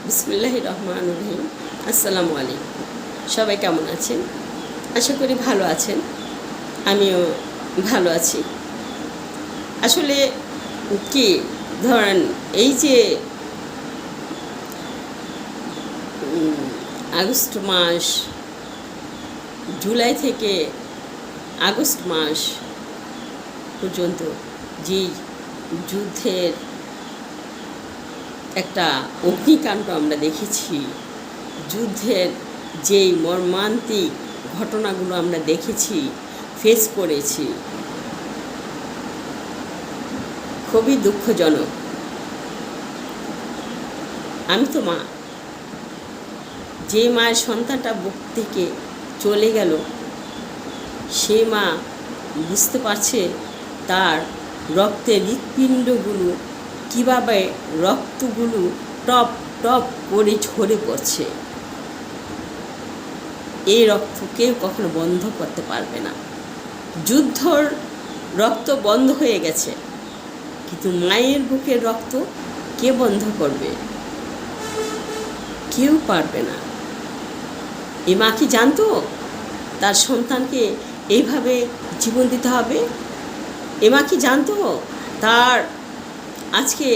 বিসমিল্লাহির রহমানির রহিম। আসসালামু আলাইকুম। সবাই কেমন আছেন? আশা করি ভালো আছেন। আমিও ভালো আছি। আসলে কি ধরেন, এই যে আগস্ট মাস, জুলাই থেকে আগস্ট মাস পর্যন্ত যে যুদ্ধের একটা অগ্নিকাণ্ড আমরা দেখেছি, যুদ্ধের যেই মর্মান্তিক ঘটনাগুলো আমরা দেখেছি, ফেস করেছি, খুবই দুঃখজনক। আমি তো মা, যে মায়ের সন্তানটা বুক থেকে চলে গেল, সে মা বুঝতে পারছে তার রক্তের হৃৎপিণ্ডগুলো কীভাবে রক্তগুলো টপ টপ করে ঝরে পড়ছে। এই রক্ত কেউ কখনো বন্ধ করতে পারবে না। যুদ্ধর রক্ত বন্ধ হয়ে গেছে, কিন্তু মায়ের বুকের রক্ত কে বন্ধ করবে? কেউ পারবে না। এ মা কি জানতো তার সন্তানকে এইভাবে জীবন দিতে হবে? এ মা কি জানতো তার আজকে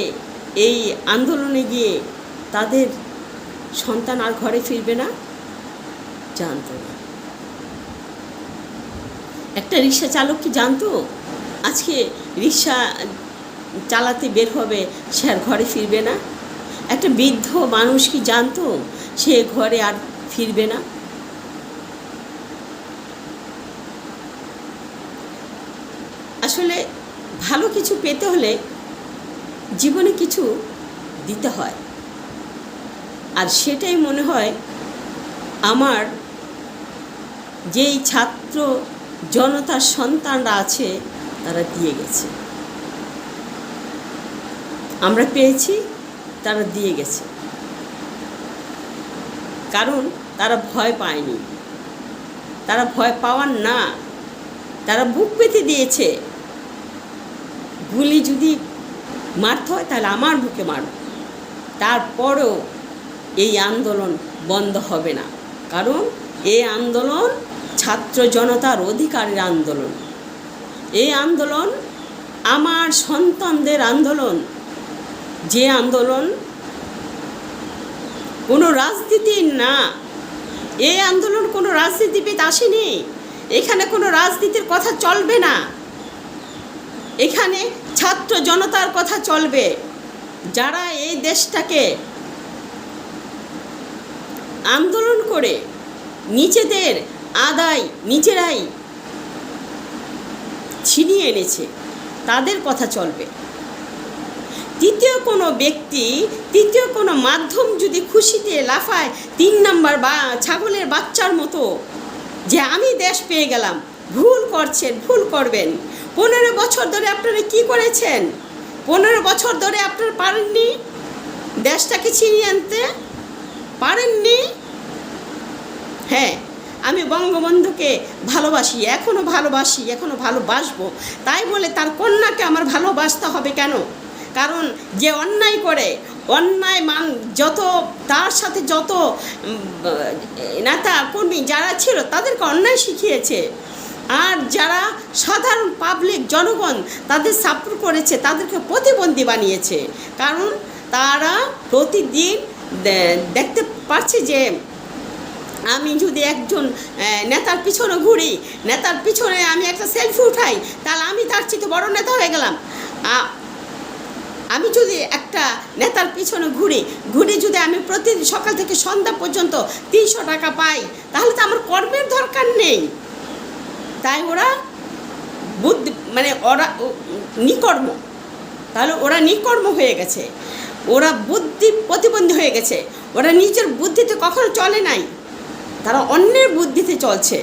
এই আন্দোলনে গিয়ে তাদের সন্তান আর ঘরে ফিরবে না? জানতো না। একটা রিক্সা চালক কি জানতো আজকে রিক্সা চালাতে বের হবে, সে আর ঘরে ফিরবে না? একটা বৃদ্ধ মানুষ কি জানতো সে ঘরে আর ফিরবে না? আসলে ভালো কিছু পেতে হলে জীবনে কিছু দিতে হয়, আর সেটাই মনে হয় আমার যেই ছাত্র জনতার সন্তানরা আছে তারা দিয়ে গেছে। আমরা পেয়েছি, তারা দিয়ে গেছে, কারণ তারা ভয় পায়নি। তারা ভয় পাওয়ার না, তারা বুক পেতে দিয়েছে। গুলি যদি মারতে হয় তাহলে আমার বুকে মারব, তারপরও এই আন্দোলন বন্ধ হবে না। কারণ এই আন্দোলন ছাত্র জনতার অধিকারের আন্দোলন। এই আন্দোলন আমার সন্তানদের আন্দোলন। যে আন্দোলন কোনো রাজনীতির না। এই আন্দোলন কোনো রাজনীতিবিদ আসেনি। এখানে কোনো রাজনীতির কথা চলবে না। এখানে ছাত্র জনতার কথা চলবে, যারা এই দেশটাকে আন্দোলন করে নিজেদের আদায় নিজেরাই ছিনিয়ে এনেছে, তাদের কথা চলবে। তৃতীয় কোনো ব্যক্তি, তৃতীয় কোনো মাধ্যম যদি খুশিতে লাফায় 3 নাম্বার বা ছাগলের বাচ্চার মতো যে আমি দেশ পেয়ে গেলাম, ভুল করছেন, ভুল করবেন। 15 বছর ধরে আপনারা কি করেছেন? 15 বছর ধরে আপনারা পারেননি দেশটাকে ছিনিয়ে আনতে? পারেননি? হ্যাঁ, আমি বঙ্গবন্ধুকে ভালোবাসি, এখনও ভালোবাসি, এখনও ভালোবাসবো। তাই বলে তার কন্যাকে আমার ভালোবাসতে হবে কেন? কারণ যে অন্যায় করে, অন্যায় যত তার সাথে যত নেতা কর্মী যারা ছিল তাদেরকে অন্যায় শিখিয়েছে, আর যারা সাধারণ পাবলিক জনগণ তাদের সাপোর্ট করেছে তাদেরকে প্রতিবন্ধী বানিয়েছে। কারণ তারা প্রতিদিন দেখতে পাচ্ছে যে আমি যদি একজন নেতার পিছনে ঘুরি, নেতার পিছনে আমি একটা সেলফি উঠাই, তাহলে আমি তার চেয়ে বড় নেতা হয়ে গেলাম। আমি যদি একটা নেতার পিছনে ঘুরি যদি আমি প্রতিদিন সকাল থেকে সন্ধ্যা পর্যন্ত 300 টাকা পাই, তাহলে তো আমার কর্মের দরকার নেই। তাই ওরা বুদ্ধি ওরা নিকর্ম, তাহলে ওরা নিকর্ম হয়ে গেছে, ওরা বুদ্ধি প্রতিবন্ধী হয়ে গেছে। ওরা নিজের বুদ্ধিতে কখনো চলে নাই, তারা অন্যের বুদ্ধিতে চলছে।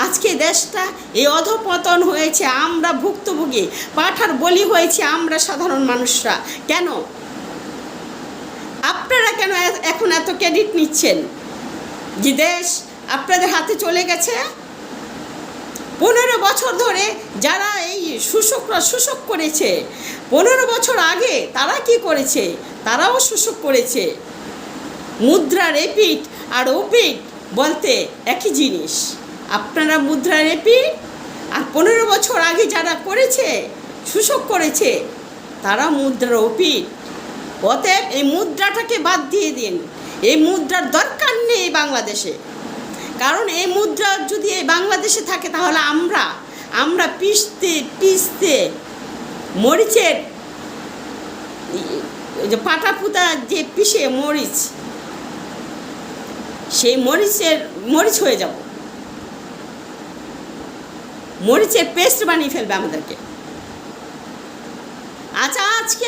আজকে দেশটা এই অধঃপতন হয়েছে, আমরা ভুক্তভোগী, পাঠার বলি হয়েছে আমরা সাধারণ মানুষরা। কেন আপনারা কেন এখন এত ক্রেডিট নিচ্ছেন যে দেশ আপনাদের হাতে চলে গেছে? 15 বছর ধরে যারা এই শোষকরা শোষক করেছে, 15 বছর আগে তারা কি করেছে? তারাও শোষক করেছে। মুদ্রার এপিঠ আর ওপিঠ বলতে একই জিনিস। আপনারা মুদ্রার এপিঠ, আর 15 বছর আগে যারা করেছে, শোষক করেছে, তারা মুদ্রার ওপিঠ। অতএব এই মুদ্রাটাকে বাদ দিয়ে দিন। এই মুদ্রার দরকার নেই বাংলাদেশে। কারণ এই মুদ্রা যদি এই বাংলাদেশে থাকে তাহলে আমরা পিষতে মরিচের যে পাটা পুতা যে পিষে মরিচ, সেই মরিচ হয়ে যাব, মরিচের পেস্ট বানিয়ে ফেলবে আমাদেরকে। আচ্ছা, আজকে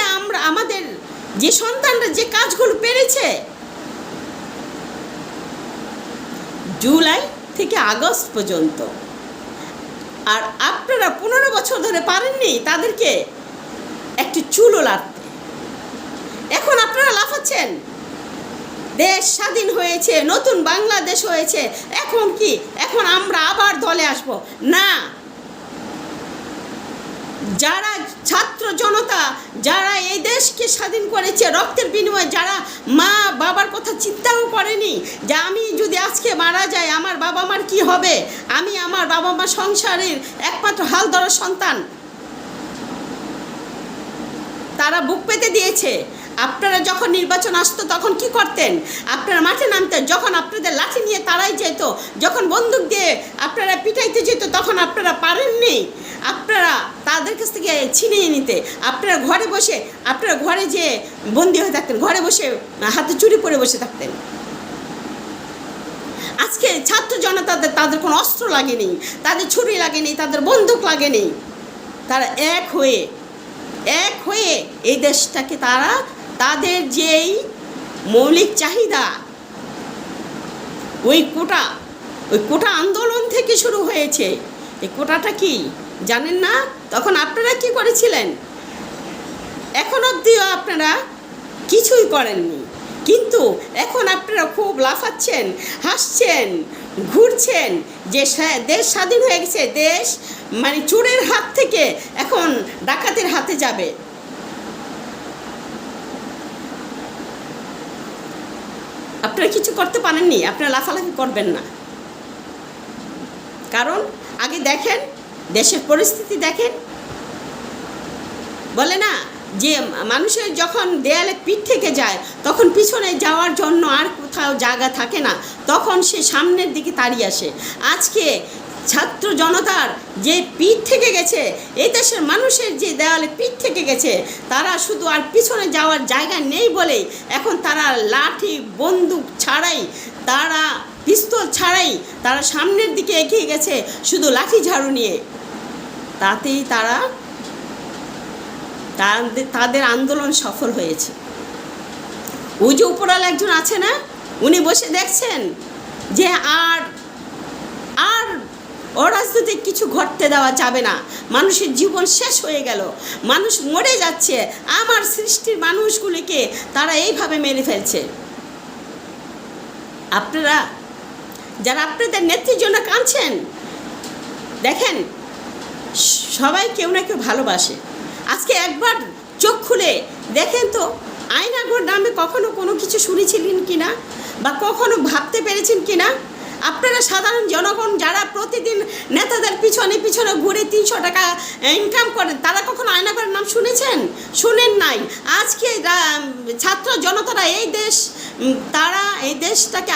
আমাদের যে সন্তানরা যে কাজগুলো পেরেছে, জুলাই থেকে আগস্ট পর্যন্ত, আর আপনারা 15 বছর ধরে পারেননি তাদেরকে একটি চুলও লাড়তে। এখন আপনারা লাফাচ্ছেন, দেশ স্বাধীন হয়েছে, নতুন বাংলাদেশ হয়েছে, এখন কি, এখন আমরা আবার দলে আসব না। যারা ছাত্র জনতা, যারা এই দেশকে স্বাধীন করেছে রক্তের বিনিময়ে, যারা মা বাবার কথা চিন্তাও করেনি যে আমি যদি আজকে মারা যাই আমার বাবা মার কি হবে, আমি আমার বাবা মা সংসারের একমাত্র হাল ধরা সন্তান, তারা বুক পেতে দিয়েছে। আপনারা যখন নির্বাচন আসতো তখন কি করতেন? আপনারা মাঠে নামতেন। যখন আপনাদের লাঠি নিয়ে তারাই যেত, যখন বন্দুক দিয়ে আপনারা পিটাইতে যেত, তখন আপনারা পারেননি আপনারা তাদের কাছ থেকে ছিনিয়ে নিতে। আপনারা ঘরে যে বন্দী হয়ে থাকতেন, ঘরে বসে হাতে চুরি পরে বসে থাকতেন। আজকে ছাত্র জনতাদের তাদের কোনো অস্ত্র লাগেনি, তাদের ছুরি লাগেনি, তাদের বন্দুক লাগেনি। তারা এক হয়ে এই দেশটাকে তাদের যেই মৌলিক চাহিদা, ওই কোটা আন্দোলন থেকে শুরু হয়েছে। এই কোটাটা কি জানেন না? তখন আপনারা কি করেছিলেন? এখন অবধিও আপনারা কিছুই করেননি, কিন্তু এখন আপনারা খুব লাফাচ্ছেন, হাসছেন, ঘুরছেন যে দেশ স্বাধীন হয়ে গেছে, দেশ মানে চোরের হাত থেকে এখন ডাকাতের হাতে যাবে। আপনারা কিছু করতে পারেননি, আপনারা লাফালাফি করবেন না। কারণ আগে দেখেন, দেশের পরিস্থিতি দেখেন। বলে না যে মানুষের যখন দেয়ালে পিঠ থেকে যায় তখন পিছনে যাওয়ার জন্য আর কোথাও জায়গা থাকে না, তখন সে সামনের দিকে তাড়িয়ে আসে। আজকে ছাত্র জনতার যে পিঠ থেকে গেছে, এই দেশের মানুষের যে দেওয়ালে পিঠ থেকে গেছে, তারা শুধু আর পিছনে যাওয়ার জায়গা নেই বলেই এখন তারা লাঠি বন্দুক ছাড়াই, তারা পিস্তল ছাড়াই তারা সামনের দিকে এগিয়ে গেছে শুধু লাঠি ঝাড়ু নিয়ে। তাতেই তাদের আন্দোলন সফল হয়েছে। ওই যে উপরাল একজন আছে না, উনি বসে দেখছেন যে আর অরাজনৈতিক কিছু ঘটতে দেওয়া যাবে না, মানুষের জীবন শেষ হয়ে গেল, মানুষ মরে যাচ্ছে, আমার সৃষ্টির মানুষগুলিকে তারা এইভাবে মেরে ফেলছে। আপনারা যারা আপনাদের নেত্রীর জন্য কাঁদছেন, দেখেন সবাই কেউ না কেউ ভালোবাসে। আজকে একবার চোখ খুলে দেখেন তো, আয়নাঘর নামে কখনো কোনো কিছু শুনেছিলেন কিনা, বা কখনো ভাবতে পেরেছেন কিনা? আপনারা সাধারণ জনগণ যারা প্রতিদিন নেতাদের পিছনে ঘুরে 300 টাকা ইনকাম করেন, তারা কখনো আয়নাঘরের নাম শুনেন নাই। আজকে ছাত্র জনতারা তারা এই দেশটাকে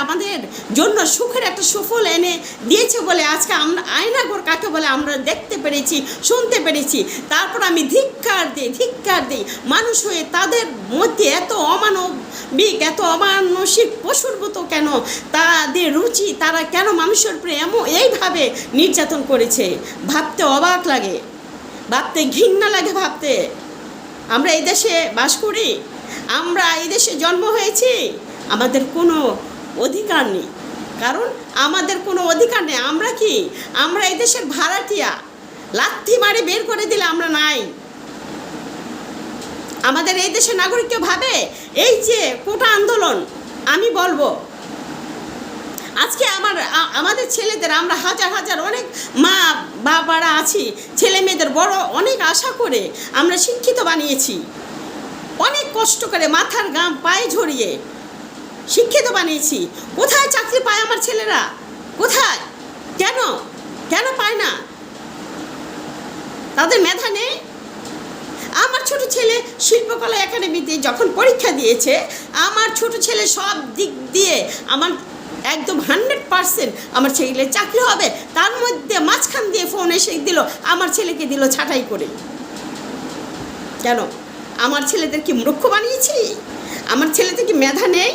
আমাদের জন্য সুখের একটা সুফল এনে দিয়েছে বলে আজকে আমরা আয়নাঘর কাকে বলে আমরা দেখতে পেরেছি, শুনতে পেরেছি। তারপর আমি ধিক্কার দিই মানুষ হয়ে তাদের মধ্যে এত অমানবিক, এত অমানসিক পশুর মতো কেন তাদের রুচি, তারা কেন মানুষের উপরে এইভাবে নির্যাতন করেছে, ভাবতে অবাক লাগে, ভাবতে ঘৃণা লাগে। ভাবতে আমরা এই দেশে বাস করি, আমরা এই দেশে জন্ম হয়েছি, আমাদের কোনো অধিকার নেই। কারণ আমাদের কোনো অধিকার নেই। আমরা এই দেশের ভাড়াটিয়া, লাথি মারে বের করে দিলে আমরা নাই। আমাদের এই দেশের নাগরিককে ভাবে এই যে কোটা আন্দোলন, আমি বলবো আজকে আমাদের ছেলেদের, আমরা হাজার অনেক মা বাবারা আছি, ছেলে মেয়েদের বড় অনেক আশা করে আমরা শিক্ষিত বানিয়েছি, অনেক কষ্ট করে মাথার ঘাম পায়ে ঝরিয়ে শিক্ষিত বানিয়েছি। কোথায় চাকরি পায় আমার ছেলেরা? কোথায়? কেন কেন পায় না? তাদের মেধা নেই? আমার ছোট ছেলে শিল্পকলা একাডেমিতে যখন পরীক্ষা দিয়েছে, আমার ছোট ছেলে সব দিক দিয়ে আমার একদম 100% আমার ছেলে চাকরি হবে, তার মধ্যে মাঝখান দিয়ে ফোন এসে দিল, আমার ছেলেকে দিল ছাঁটাই করে। কেন? আমার ছেলেদের কি মূর্খ বানিয়েছি? আমার ছেলেদের কি মেধা নেই?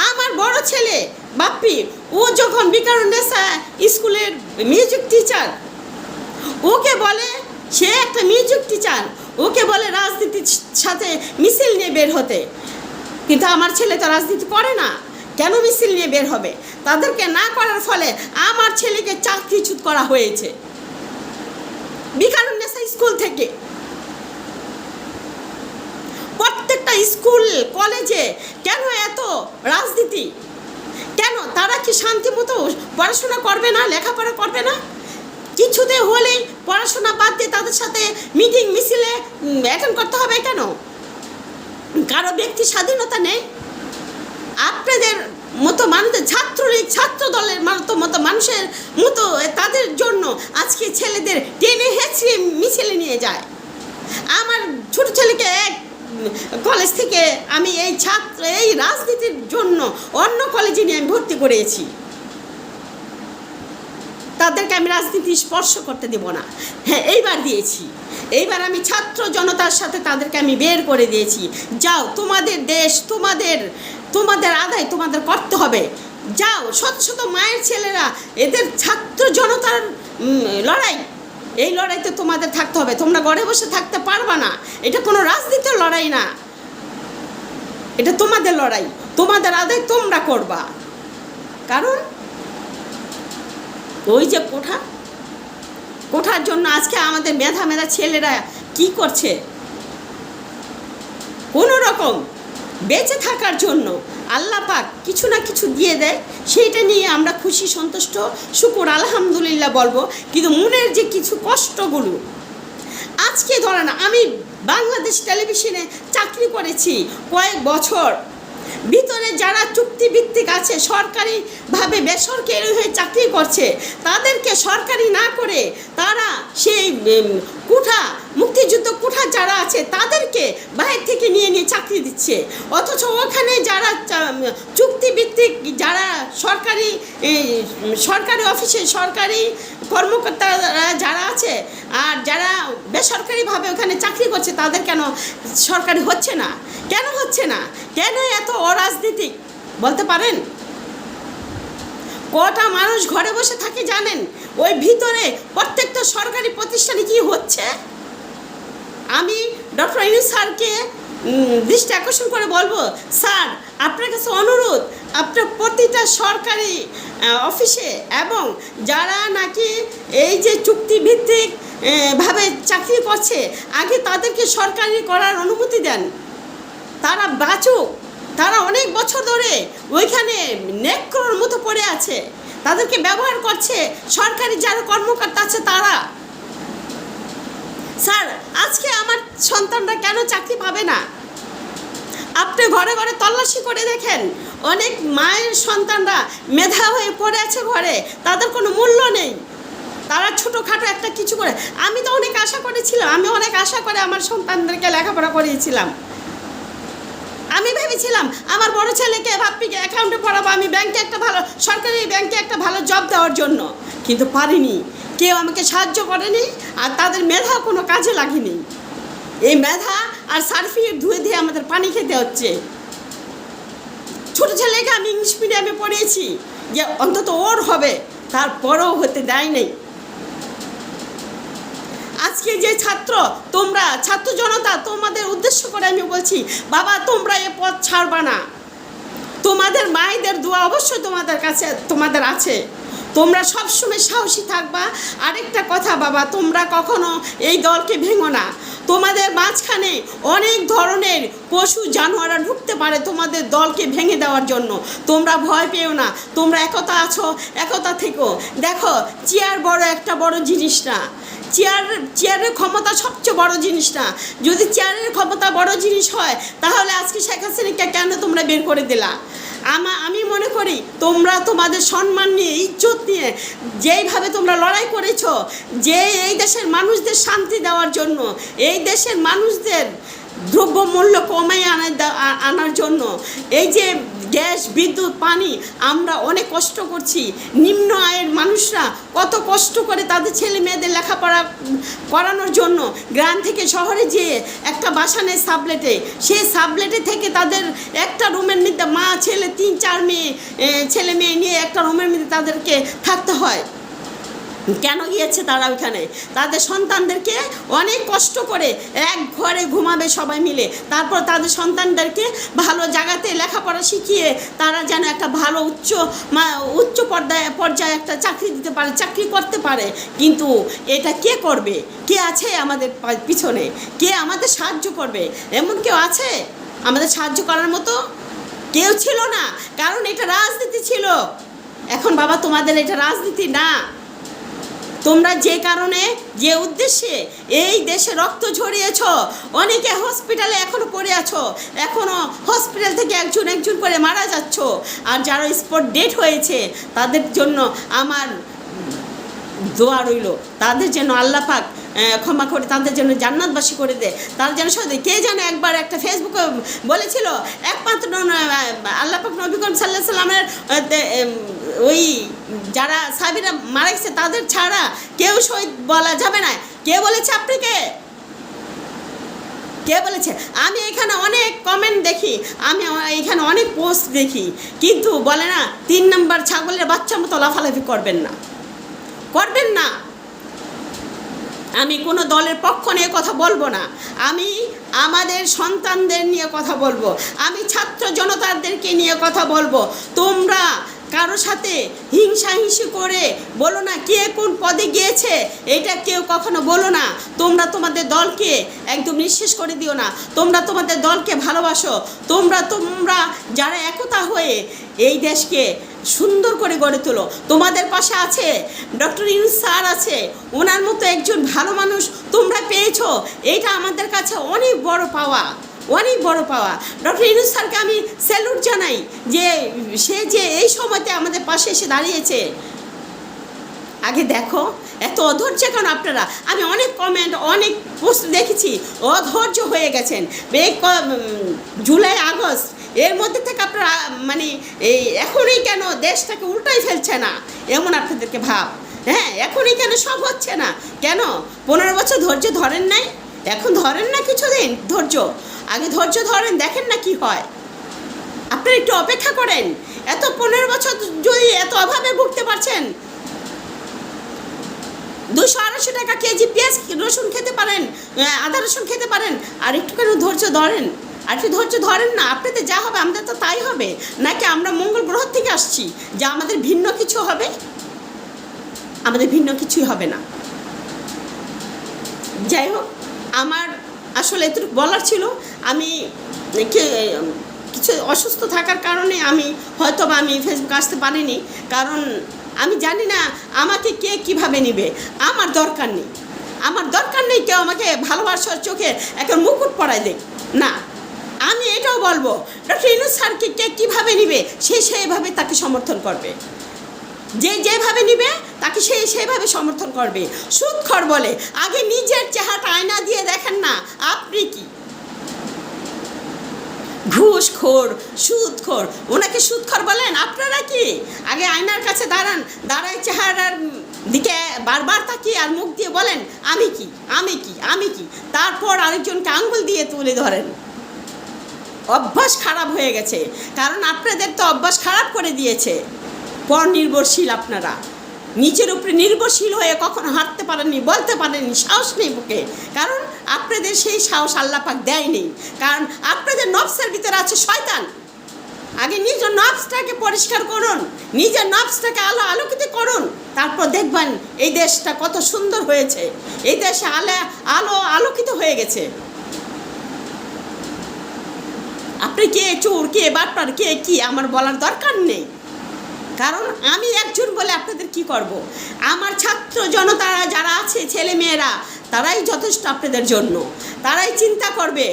আমার বড় ছেলে বাপ্পি, ও যখন বিকারুন্নেসা স্কুলের মিউজিক টিচার, ওকে বলে, সে একটা মিউজিক টিচার, ওকে বলে রাজনীতির সাথে মিছিল নিয়ে বের হতে। কিন্তু আমার ছেলে তো রাজনীতি করে না, কেন মিছিল নিয়ে বের হবে? তাদেরকে না করার ফলে আমার ছেলেকে চাকরিচ্যুত করা হয়েছে বিকারুন্নেসা স্কুল থেকে। প্রত্যেকটা স্কুল কলেজে কেন এত রাজনীতি? কেন? তারা কি শান্তি মতো পড়াশোনা করবে না, লেখাপড়া করবে না? কিছুতে হলেই পড়াশোনা বাদ দিয়ে তাদের সাথে মিটিং মিছিলে অ্যাটেন্ড করতে হবে কেন? কারো ব্যক্তি স্বাধীনতা নেই? আপনাদের মতো মানুষদের, ছাত্রলীগ ছাত্র দলের মতো মানুষের মতো তাদের জন্য আজকে ছেলেদের টেনে হেঁচড়ে মিছিলে নিয়ে যায়। আমার ছোট ছেলেকে এক কলেজ থেকে আমি এই রাজনীতির জন্য অন্য কলেজে নিয়ে আমি ভর্তি করেছি। তাদেরকে আমি রাজনীতি স্পর্শ করতে দেব না। হ্যাঁ, এইবার দিয়েছি। এইবার আমি ছাত্র জনতার সাথে তাদেরকে আমি বের করে দিয়েছি। যাও, তোমাদের দেশ, তোমাদের আদায় তোমাদের করতে হবে। যাও, শত শত মায়ের ছেলেরা, এদের ছাত্র জনতার লড়াই, এই লড়াইতে তোমাদের থাকতে হবে। তোমরা ঘরে বসে থাকতে পারবা না। এটা কোনো রাজনীতির লড়াই না, এটা তোমাদের লড়াই। তোমাদের আদায় তোমরা করবা। কারণ ওই যে কোঠার জন্য আজকে আমাদের মেধা ছেলেরা কি করছে? কোনো রকম বেঁচে থাকার জন্য আল্লাহ পাক কিছু না কিছু দিয়ে দেয়, সেইটা নিয়ে আমরা খুশি, সন্তুষ্ট, শুকর আলহামদুলিল্লাহ বলবো। কিন্তু মনের যে কিছু কষ্টগুলো, আজকে ধরেন আমি বাংলাদেশ টেলিভিশনে চাকরি করেছি কয়েক বছর, ভিতরে যারা চুক্তিভিত্তিক আছে, সরকারিভাবে বেসরকারি হয়ে চাকরি করছে, তাদেরকে সরকারি না করে তারা সেই মুক্তিযুদ্ধ কোঠা যারা আছে তাদেরকে বাইরে থেকে নিয়ে চাকরি দিচ্ছে। অথচ ওখানে যারা চুক্তিভিত্তিক, যারা সরকারি অফিসে সরকারি কর্মকর্তারা যারা আছে, আর যারা বেসরকারিভাবে ওখানে চাকরি করছে, তাদের কেন সরকারি হচ্ছে না? কেন হচ্ছে না? কেন এত অরাজনীতিক বলতে পারেন? কটা মানুষ ঘরে বসে থাকে জানেন? ওই ভিতরে প্রত্যেকটা সরকারি প্রতিষ্ঠানে কি হচ্ছে? আমি ডক্টর ইউনূস স্যারকে দৃষ্টি আকর্ষণ করে বলবো, স্যার আপনার কাছে অনুরোধ, আপনার প্রতিটা সরকারি অফিসে এবং যারা নাকি এই যে চুক্তিভিত্তিক ভাবে চাকরি করছে, আগে তাদেরকে সরকারি করার অনুমতি দেন। তারা বাঁচুক, তারা অনেক বছর ধরে ওইখানে নেকড়ের মতো পড়ে আছে, তাদেরকে ব্যবহার করছে সরকারি যারা কর্মকর্তা আছে তারা। স্যার, আজকে আমার সন্তানরা কেন চাকরি পাবে না? আপনি ঘরে ঘরে তল্লাশি করে দেখেন, অনেক মায়ের সন্তানরা মেধা হয়ে পড়ে আছে ঘরে, তাদের কোনো মূল্য নেই। তারা ছোটোখাটো একটা কিছু করে, আমি তো অনেক আশা করেছিলাম, আমি অনেক আশা করে আমার সন্তানদেরকে লেখাপড়া করিয়েছিলাম। আমি ভেবেছিলাম আমার বড় ছেলেকে বাপ্পিকে অ্যাকাউন্টে পড়াবো, আমি ব্যাংকে একটা ভালো, সরকারি ব্যাংকে একটা ভালো জব দেওয়ার জন্য, কিন্তু পারিনি। কেউ আমাকে সাহায্য করেনি, আর তাদের মেধা কোনো কাজে লাগেনি। এই মেধা আর সার্টিফিকেট ধুয়ে ধুয়ে আমাদের পানি খেতে হচ্ছে। ছোটো ছেলেকে আমি ইংলিশ মিডিয়ামে পড়িয়েছি যে অন্তত ওর হবে, তারপরেও হতে দেয় নাই। আজকে যে তোমরা ছাত্র জনতা, তোমাদের উদ্দেশ্য করে আমি বলছি, বাবা তোমরা এ পথ ছাড়বা না। তোমাদের মায়েদের দোয়া অবশ্যই তোমাদের কাছে তোমাদের আছে, তোমরা সবসময় সাহসী থাকবা। আরেকটা কথা বাবা, তোমরা কখনো এই দলকে ভেঙো না। তোমাদের মাঝখানে অনেক ধরনের পশু জানোয়াররা ঢুকতে পারে তোমাদের দলকে ভেঙে দেওয়ার জন্য। তোমরা ভয় পেও না, তোমরা একতা আছো, একতা থেকো। দেখো, চেয়ার একটা বড় জিনিস না, চেয়ারের ক্ষমতা সবচেয়ে বড় জিনিস না। যদি চেয়ারের ক্ষমতা বড় জিনিস হয় তাহলে আজকে শেখ হাসিনাকে কেন তোমরা বের করে দিলা? আমি মনে করি তোমরা তোমাদের সম্মান নিয়ে, ইজ্জত নিয়ে যেইভাবে তোমরা লড়াই করেছো, যে এই দেশের মানুষদের শান্তি দেওয়ার জন্য, এই দেশের মানুষদের দ্রব্যমূল্য কমাই আনার জন্য, এই যে গ্যাস, বিদ্যুৎ, পানি আমরা অনেক কষ্ট করছি। নিম্ন আয়ের মানুষরা কত কষ্ট করে তাদের ছেলে মেয়েদের লেখাপড়া করানোর জন্য গ্রাম থেকে শহরে যেয়ে একটা বাসা নেয় সাবলেটে, সেই সাবলেটে থেকে তাদের একটা রুমের মধ্যে মা ছেলে 3-4 মেয়ে ছেলে মেয়ে নিয়ে একটা রুমের মধ্যে তাদেরকে থাকতে হয়। কেন গিয়েছে তারা ওইখানে? তাদের সন্তানদেরকে অনেক কষ্ট করে এক ঘরে ঘুমাবে সবাই মিলে, তারপর তাদের সন্তানদেরকে ভালো জায়গাতে লেখাপড়া শিখিয়ে তারা যেন একটা ভালো উচ্চ পর্যায়ে একটা চাকরি দিতে পারে, চাকরি করতে পারে। কিন্তু এটা কে করবে? কে আছে আমাদের পিছনে? কে আমাদের সাহায্য করবে? এমন কেউ আছে আমাদের সাহায্য করার মতো? কেউ ছিল না, কারণ এটা রাজনীতি ছিল। এখন বাবা তোমাদের এটা রাজনীতি না। তোমরা যে কারণে, যে উদ্দেশ্যে এই দেশে রক্ত ঝরিয়েছ, অনেকে হসপিটালে এখনও পড়ে আছো, এখনও হসপিটাল থেকে একজন করে মারা যাচ্ছ। আর যারা স্পট ডেট হয়েছে তাদের জন্য আমার দোয়া রইল, তাদের যেন আল্লাহ পাক ক্ষমা করে তাদের জন্য জান্নাতবাসী করে দেয়। তার যেন কে যেন একবার একটা ফেসবুকে বলেছিল, একমাত্র আল্লাহ পাক নবী করিম সাল্লাল্লাহু আলাইহি সাল্লামের ওই যারা সাহাবীরা মারা গেছে তাদের ছাড়া কেউ শহীদ বলা যাবে না। কে বলেছে আপনাকে? কে বলেছে? আমি এখানে অনেক কমেন্ট দেখি, আমি এখানে অনেক পোস্ট দেখি, কিন্তু বলে না 3 নম্বর ছাগলের বাচ্চার মতো লাফালাফি করবেন না, করবেন না। আমি কোনো দলের পক্ষ নিয়ে কথা বলবো না, আমি আমাদের সন্তানদের নিয়ে কথা বলবো, আমি ছাত্র জনতাদেরকে নিয়ে কথা বলবো। তোমরা কারো সাথে হিংসাহিংসি করে বলো না কে কোন পদে গিয়েছে, এটা কেউ কখনো বলো না। তোমরা তোমাদের দলকে একদম নিঃশেষ করে দিও না, তোমরা তোমাদের দলকে ভালোবাসো। তোমরা যারা একতা হয়ে এই দেশকে সুন্দর করে গড়ে তোলো। তোমাদের পাশে আছে ডক্টর ইউনূস স্যার, আছে ওনার মতো একজন ভালো মানুষ তোমরা পেয়েছো, এইটা আমাদের কাছে অনেক বড় পাওয়া, অনেক বড় পাওয়া। ডক্টর ইউনূস স্যারকে আমি স্যালুট জানাই যে সে যে এই সময়তে আমাদের পাশে এসে দাঁড়িয়েছে। আগে দেখো এত অধৈর্য কেন আপনারা? আমি অনেক কমেন্ট, অনেক পোস্ট দেখেছি, অধৈর্য হয়ে গেছেন। জুলাই আগস্ট এর মধ্যে থেকে আপনারা মানে এই এখনই কেন দেশটাকে উল্টাই ফেলছে না, এমন আপনাদেরকে ভাব। হ্যাঁ, এখনই কেন সব হচ্ছে না? কেন 15 বছর ধৈর্য ধরেন নাই? এখন ধরেন না কিছুদিন ধৈর্য? আগে ধৈর্য ধরেন, দেখেন না কি হয়। আপনারা একটু অপেক্ষা করেন। এত 15 বছর যদি এত অভাবে ভুগতে পারছেন, 200-250 টাকা কেজি পেঁয়াজ রসুন খেতে পারেন, আদা রসুন খেতে পারেন, আর একটুখানি ধৈর্য ধরেন। আর একটু ধৈর্য ধরেন না, আপনাদের যা হবে আমাদের তো তাই হবে। নাকি আমরা মঙ্গল গ্রহ থেকে আসছি যা আমাদের ভিন্ন কিছু হবে? আমাদের ভিন্ন কিছুই হবে না। যাই হোক, আমার আসলে এতটুকু বলার ছিল। আমি কিছু অসুস্থ থাকার কারণে আমি ফেসবুকে আসতে পারিনি, কারণ আমি জানি না আমাকে কে কীভাবে নেবে। আমার দরকার নেই কেউ আমাকে ভালোবাসার চোখে একটা মুকুট পরায় দেয় না। আমি এটাও বলবো, ডক্টর ইউনূস স্যারকে কে কীভাবে নেবে, সেইভাবে তাকে সমর্থন করবে। যেভাবে নিবে তাকে সেইভাবে সমর্থন করবে। সুদখোর বলে, আগে নিজের চেহারাটা আয়না দিয়ে দেখেন না আপনি কি। ঘুষখোর, সুদখোর, ওনাকে সুদখোর বলেন? আপনারা কি আগে আয়নার কাছে দাঁড়ায় চেহারার দিকে বারবার তাকিয়ে আর মুখ দিয়ে বলেন আমি কি, তারপর আরেকজনকে আঙ্গুল দিয়ে তুলে ধরেন। অভ্যাস খারাপ হয়ে গেছে, কারণ আপনাদের তো অভ্যাস খারাপ করে দিয়েছে। পর নির্ভরশীল, আপনারা নিজের উপরে নির্ভরশীল হয়ে কখনো হাঁটতে পারেননি, বলতে পারেননি, সাহস নেই বুকে, কারণ আপনাদের সেই সাহস আল্লাহ পাক দেয়নি। কারণ আপনাদের নফসের ভিতরে আছে শয়তান। আগে নিজের নফসটাকে পরিষ্কার করুন, নিজের নফসটাকে আলোকিত করুন, তারপর দেখবেন এই দেশটা কত সুন্দর হয়েছে। এই দেশে আলোকিত হয়ে গেছে। আপনি কে চোর, কে বাটপার, কে কি আমার বলার দরকার নেই। কারণ আমি একজন বলে আপনাদের কি করব। আমার ছাত্র জনতারা যারা আছে, ছেলে মেয়েরা, তারাই যথেষ্ট আপনাদের জন্য। তারাই চিন্তা করবে।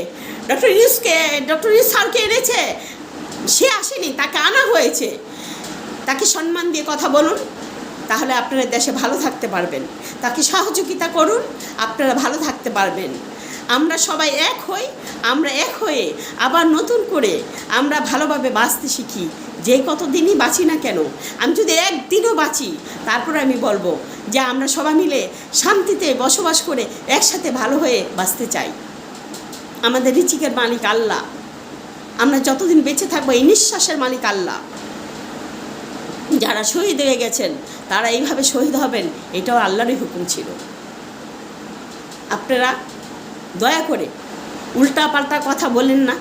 ডক্টর ইউনূস স্যারকে এনেছে, সে আসেনি, তাকে আনা হয়েছে। তাকে সম্মান দিয়ে কথা বলুন, তাহলে আপনারা দেশে ভালো থাকতে পারবেন। তাকে সহযোগিতা করুন, আপনারা ভালো থাকতে পারবেন। আমরা সবাই এক হই, আমরা এক হয়ে আবার নতুন করে আমরা ভালোভাবে বাঁচতে শিখি। যে কতদিনই বাঁচি না কেন, আমি যদি একদিনও বাঁচি, তারপরে আমি বলবো যে আমরা সবাই মিলে শান্তিতে বসবাস করে একসাথে ভালো হয়ে বাঁচতে চাই। আমাদের রিজিকের মালিক আল্লাহ। আমরা যতদিন বেঁচে থাকবো এই নিঃশ্বাসের মালিক আল্লাহ। যারা শহীদ হয়ে গেছেন তারা এইভাবে শহীদ হবেন, এটাও আল্লাহরই হুকুম ছিল। আপনারা দয়া করে উল্টাপাল্টা কথা বলেন না,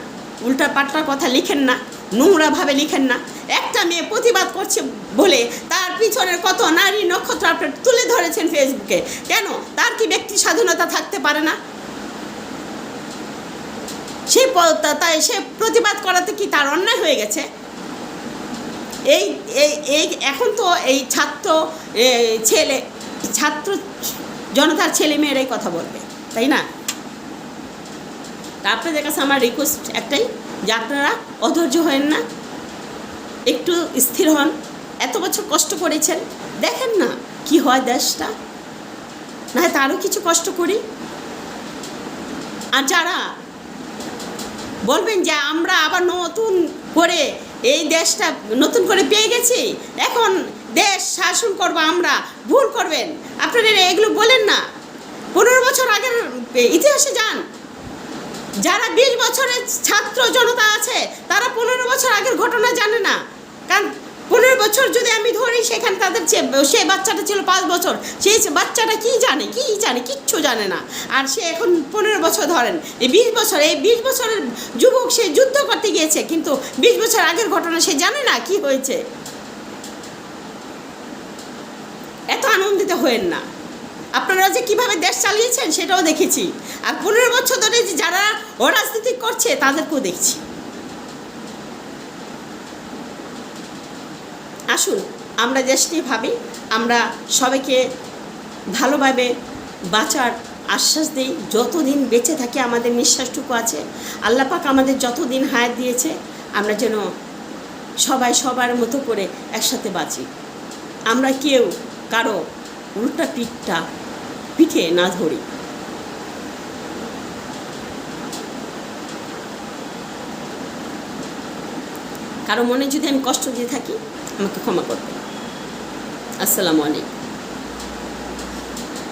উল্টাপাল্টা কথা লিখেন না, নোংরাভাবে লিখেন না। একটা মেয়ে প্রতিবাদ করছে বলে তার পিছনের কত নারী নক্ষত্র আপনারা তুলে ধরেছেন ফেসবুকে। কেন? তার কি ব্যক্তি স্বাধীনতা থাকতে পারে না? সে প্রতিবাদ করাতে কি তার অন্যায় হয়ে গেছে? এই এখন তো এই ছাত্র জনতার ছেলে মেয়েরাই কথা বলবে, তাই না? তা আপনাদের কাছে আমার রিকোয়েস্ট একটাই, যে আপনারা অধৈর্য হবেন না, একটু স্থির হন। এত বছর কষ্ট করেছেন, দেখেন না কি হয় দেশটা, না হয় তারও কিছু কষ্ট করি। আর যারা বলবেন যে আমরা আবার নতুন করে এই দেশটা নতুন করে পেয়ে গেছি, এখন দেশ শাসন করবো আমরা, ভুল করবেন। আপনারা এগুলো বলেন না। 15 বছর আগের ইতিহাসে যান। যারা 20 বছরের ছাত্র জনতা আছে তারা 15 বছর আগের ঘটনা জানে না। কারণ 15 বছর যদি আমি ধরি, সেখানে তাদের সেই বাচ্চাটা ছিল 5 বছর, সেই বাচ্চাটা কি জানে, কিচ্ছু জানে না। আর সে এখন 15 বছর ধরেন, এই 20 বছরের যুবক, সে যুদ্ধ করতে গিয়েছে, কিন্তু 20 বছর আগের ঘটনা সে জানে না কি হয়েছে। এত আনন্দিত হয়েন না। আপনারা যে কীভাবে দেশ চালিয়েছেন সেটাও দেখেছি। আর 15 বছর ধরে যে যারা অরাজনীতি করছে তাদেরকেও দেখছি। আসুন আমরা দেশ নিয়ে ভাবি, আমরা সবাইকে ভালোভাবে বাঁচার আশ্বাস দিই। যতদিন বেঁচে থাকি, আমাদের নিঃশ্বাসটুকু আছে, আল্লাহ পাক আমাদের যতদিন হায়াত দিয়েছে, আমরা যেন সবাই সবার মতো করে একসাথে বাঁচি। আমরা কেউ কারো উল্টা পিঠে না ধরি। কারো মনে যদি আমি কষ্ট দিয়ে থাকি, আমাকে ক্ষমা করবেন। আসসালামু আলাইকুম।